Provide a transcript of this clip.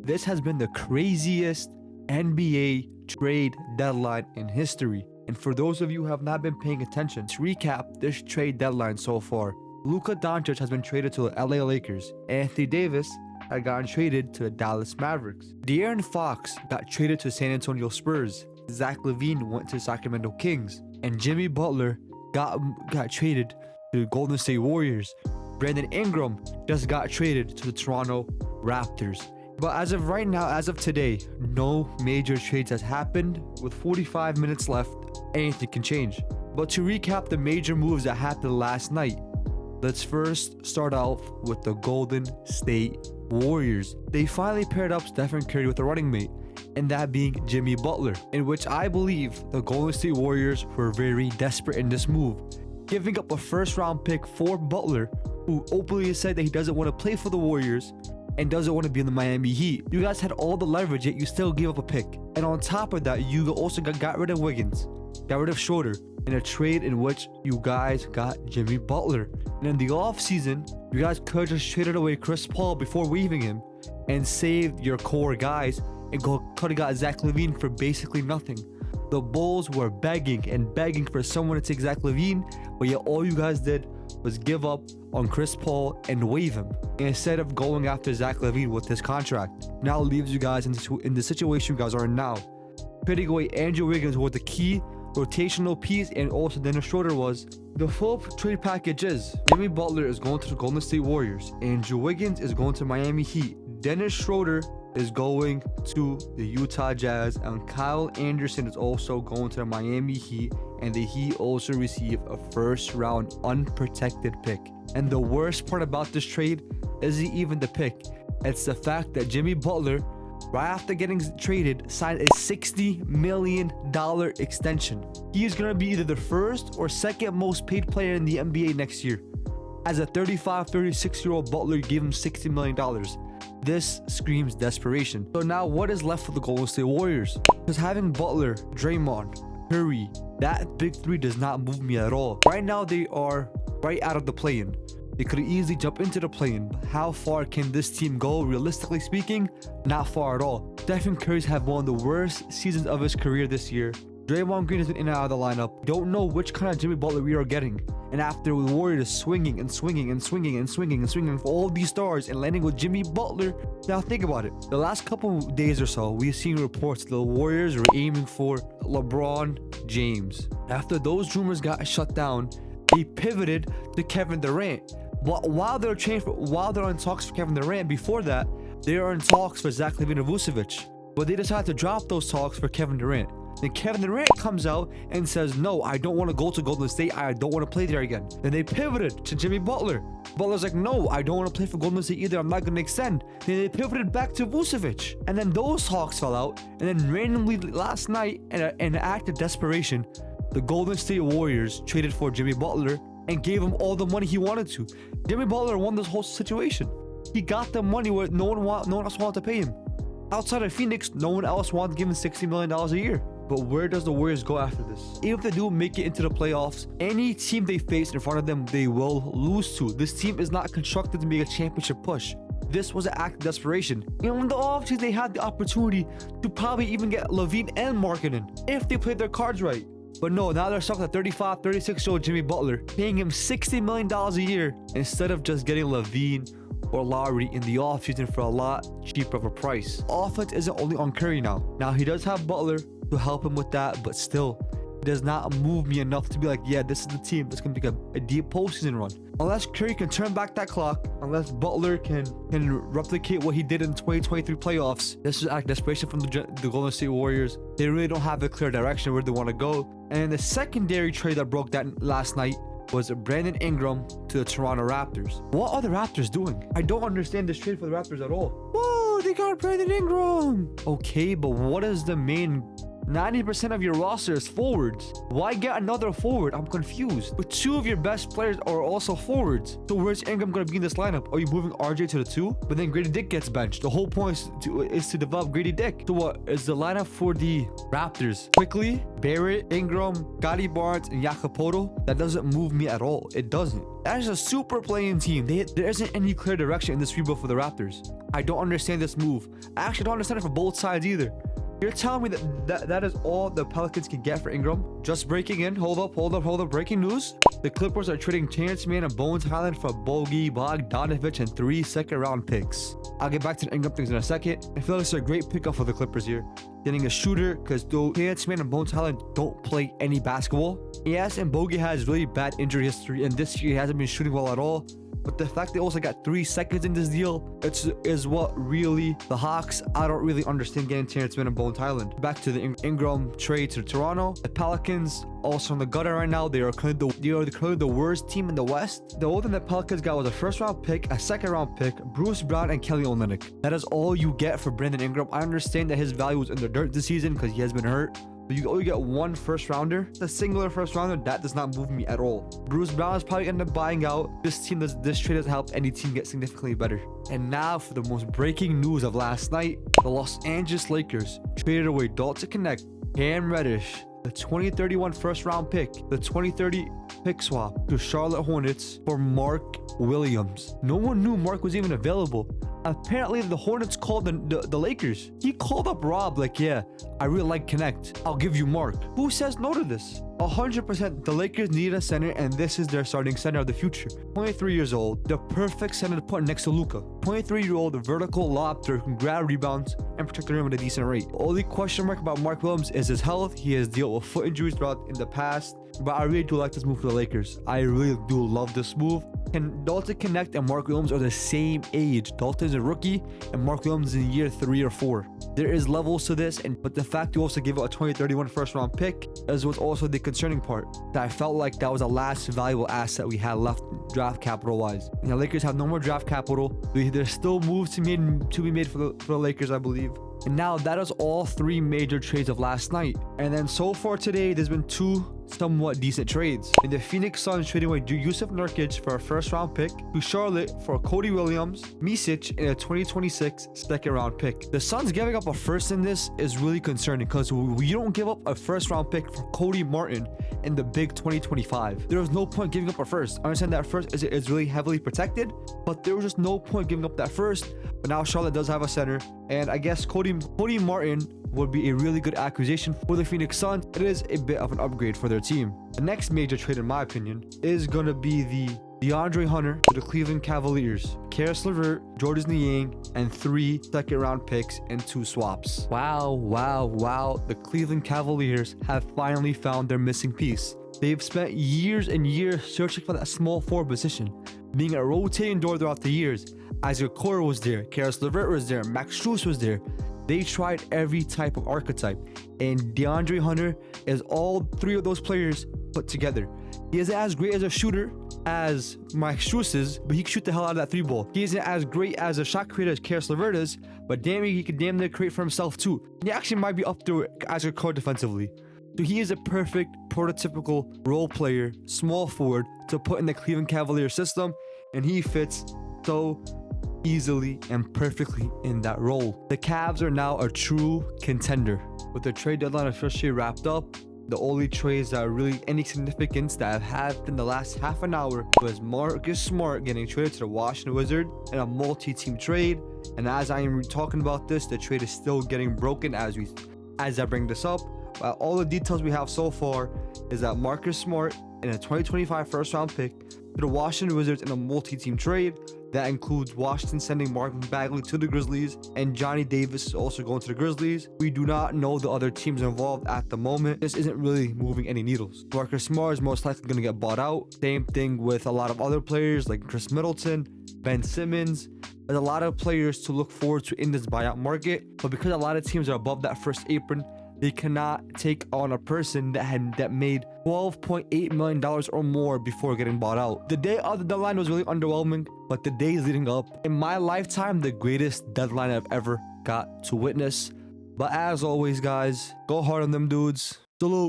This has been the craziest NBA trade deadline in history. And for those of you who have not been paying attention, to recap this trade deadline so far, Luka Doncic has been traded to the LA Lakers. Anthony Davis had gotten traded to the Dallas Mavericks. De'Aaron Fox got traded to San Antonio Spurs. Zach LaVine went to Sacramento Kings. And Jimmy Butler got traded to the Golden State Warriors. Brandon Ingram just got traded to the Toronto Raptors. But as of right now, as of today, no major trades has happened. With 45 minutes left, anything can change. But to recap the major moves that happened last night, let's first start off with the Golden State Warriors. They finally paired up Stephen Curry with a running mate, and that being Jimmy Butler, in which I believe the Golden State Warriors were very desperate in this move, giving up a first-round pick for Butler, who openly said that he doesn't want to play for the Warriors and doesn't want to be in the Miami Heat. You guys had all the leverage, yet you still gave up a pick. And on top of that, you also got rid of Wiggins, got rid of Schroeder, in a trade in which you guys got Jimmy Butler. And in the offseason, you guys could have just traded away Chris Paul before waiving him and saved your core guys and could have got Zach LaVine for basically nothing. The Bulls were begging and begging for someone to take Zach LaVine, but yet all you guys did was give up on Chris Paul and waive him instead of going after Zach LaVine with this contract. Now leaves you guys in the situation you guys are in now. Trading away Andrew Wiggins, who was the key rotational piece, and also Dennis Schroeder was. The full trade package is Jimmy Butler is going to the Golden State Warriors, Andrew Wiggins is going to Miami Heat, Dennis Schroeder is going to the Utah Jazz, and Kyle Anderson is also going to the Miami Heat, and the Heat also receive a first-round unprotected pick. And the worst part about this trade isn't even the pick. It's the fact that Jimmy Butler, right after getting traded, signed a $60 million extension. He is going to be either the first or second most paid player in the NBA next year. As a 36-year-old Butler, you gave him $60 million. This screams desperation. So now what is left for the Golden State Warriors? Because having Butler, Draymond, Curry, that big three does not move me at all. Right now they are right out of the play-in. They could easily jump into the play-in, but how far can this team go? Realistically speaking, not far at all. Stephen Curry's had one of the worst seasons of his career this year. Draymond Green has been in and out of the lineup. Don't know which kind of Jimmy Butler we are getting. And after the Warriors swinging for all these stars and landing with Jimmy Butler, now think about it. The last couple days or so, we've seen reports the Warriors were aiming for LeBron James. After those rumors got shut down, they pivoted to Kevin Durant. But while they're in talks for Kevin Durant, before that, they are in talks for Zach LaVine and Vucevic. But they decided to drop those talks for Kevin Durant. Then Kevin Durant comes out and says, no, I don't want to go to Golden State. I don't want to play there again. Then they pivoted to Jimmy Butler. Butler's like, no, I don't want to play for Golden State either. I'm not going to extend. Then they pivoted back to Vucevic. And then those talks fell out. And then randomly last night, in an act of desperation, the Golden State Warriors traded for Jimmy Butler and gave him all the money he wanted to. Jimmy Butler won this whole situation. He got the money where no one else wanted to pay him. Outside of Phoenix, no one else wanted to give him $60 million a year. But where does the Warriors go after this? Even if they do make it into the playoffs, any team they face in front of them, they will lose to. This team is not constructed to make a championship push. This was an act of desperation. In the offseason, they had the opportunity to probably even get LaVine and Markkanen if they played their cards right. But no, now they're stuck at 36-year-old Jimmy Butler, paying him $60 million a year instead of just getting LaVine or Lowry in the offseason for a lot cheaper of a price. Offense isn't only on Curry now. Now he does have Butler to help him with that, but still, it does not move me enough to be like, yeah, this is the team that's going to make a deep postseason run. Unless Curry can turn back that clock, unless Butler can replicate what he did in 2023 playoffs, this is act desperation from the Golden State Warriors. They really don't have a clear direction where they want to go. And the secondary trade that broke that last night was Brandon Ingram to the Toronto Raptors. What are the Raptors doing? I don't understand this trade for the Raptors at all. Whoa, they got Brandon Ingram. Okay, but what is the main 90% of your roster is forwards. Why get another forward? I'm confused. But 2 of your best players are also forwards. So where's Ingram going to be in this lineup? Are you moving RJ to the 2? But then Grady Dick gets benched. The whole point is to develop Grady Dick. So what is the lineup for the Raptors? Quickly, Barrett, Ingram, Cody Martin, and Jacopoto. That doesn't move me at all. It doesn't. That is a super playing team. There isn't any clear direction in this rebuild for the Raptors. I don't understand this move. I actually don't understand it for both sides either. You're telling me that is all the Pelicans can get for Ingram? Just breaking in. Hold up. Breaking news. The Clippers are trading Terrence Mann and Bones Highland for Bogey, Bogdanovich, and 3 second-round picks. I'll get back to the Ingram things in a second. I feel like it's a great pickup for the Clippers here. Getting a shooter, because though Terrence Mann and Bones Highland don't play any basketball. Yes, and Bogey has really bad injury history, and this year he hasn't been shooting well at all. But the fact they also got 3 seconds in this deal, is what really the Hawks. I don't really understand getting Terrence Mann and Bones Highland. Back to the Ingram trade to Toronto. The Pelicans also in the gutter right now. They are currently the worst team in the West. The only thing the Pelicans got was a first-round pick, a second-round pick, Bruce Brown, and Kelly Olynyk. That is all you get for Brandon Ingram. I understand that his value is in the dirt this season because he has been hurt. But you only get 1 first-rounder. The singular first-rounder, that does not move me at all. Bruce Brown is probably going to end up buying out. This trade has helped any team get significantly better. And now for the most breaking news of last night. The Los Angeles Lakers traded away Dalton Connect, Cam Reddish, the 2031 first-round pick, the 2030 pick swap to Charlotte Hornets for Mark Williams. No one knew Mark was even available. Apparently, the Hornets called the Lakers. He called up Rob like, yeah, I really like Connect. I'll give you Mark. Who says no to this? 100% the Lakers need a center, and this is their starting center of the future. 23 years old, the perfect center to put next to Luka. 23-year-old vertical lob threat who can grab rebounds and protect the rim at a decent rate. The only question mark about Mark Williams is his health. He has dealt with foot injuries throughout in the past, but I really do like this move for the Lakers. I really do love this move. And Dalton Connect and Mark Williams are the same age. Dalton's a rookie and Mark Williams is in year 3 or 4. There is levels to this, but the fact you also give out a 2031 first-round pick is what's also the concerning part. That I felt like that was the last valuable asset we had left draft capital-wise. And the Lakers have no more draft capital. There's still moves to be made for the Lakers, I believe. And now that is all 3 major trades of last night. And then so far today, there's been 2 somewhat decent trades. In the Phoenix Suns trading away Yusuf Nurkic for a first-round pick, to Charlotte for Cody Williams, Micic, and a 2026 second-round pick. The Suns giving up a first in this is really concerning because we don't give up a first-round pick for Cody Martin in the big 2025. There was no point giving up a first. I understand that first is really heavily protected, but there was just no point giving up that first. But now Charlotte does have a center, and I guess Cody Martin would be a really good acquisition for the Phoenix Suns. It is a bit of an upgrade for their team. The next major trade, in my opinion, is going to be the DeAndre Hunter to the Cleveland Cavaliers, Karis LeVert, Jordan Niang, and 3 second-round picks and 2 swaps. Wow. The Cleveland Cavaliers have finally found their missing piece. They've spent years and years searching for that small forward position, being a rotating door throughout the years. Isaac Okoro was there, Karis LeVert was there, Max Strus was there. They tried every type of archetype, and DeAndre Hunter is all 3 of those players put together. He isn't as great as a shooter as Max Strus is, but he can shoot the hell out of that 3 ball. He isn't as great as a shot creator as Karis LeVert is, but damn it, he can damn near create for himself too. He actually might be up there with Isaac Okoro defensively. So he is a perfect, prototypical role player, small forward to put in the Cleveland Cavaliers system, and he fits so easily and perfectly in that role. The Cavs are now a true contender. With the trade deadline officially wrapped up, the only trades that are really any significance that have had in the last half an hour was Marcus Smart getting traded to the Washington Wizards in a multi-team trade. And as I am talking about this, the trade is still getting broken as I bring this up. But all the details we have so far is that Marcus Smart in a 2025 first-round pick to the Washington Wizards in a multi-team trade. That includes Washington sending Marvin Bagley to the Grizzlies, and Johnny Davis is also going to the Grizzlies. We do not know the other teams involved at the moment. This isn't really moving any needles. Marcus Smart is most likely going to get bought out. Same thing with a lot of other players like Chris Middleton, Ben Simmons. There's a lot of players to look forward to in this buyout market, but because a lot of teams are above that first apron, they cannot take on a person that made $12.8 million or more before getting bought out. The day of the deadline was really underwhelming, but the days leading up, in my lifetime, the greatest deadline I've ever got to witness. But as always, guys, go hard on them dudes. Salute.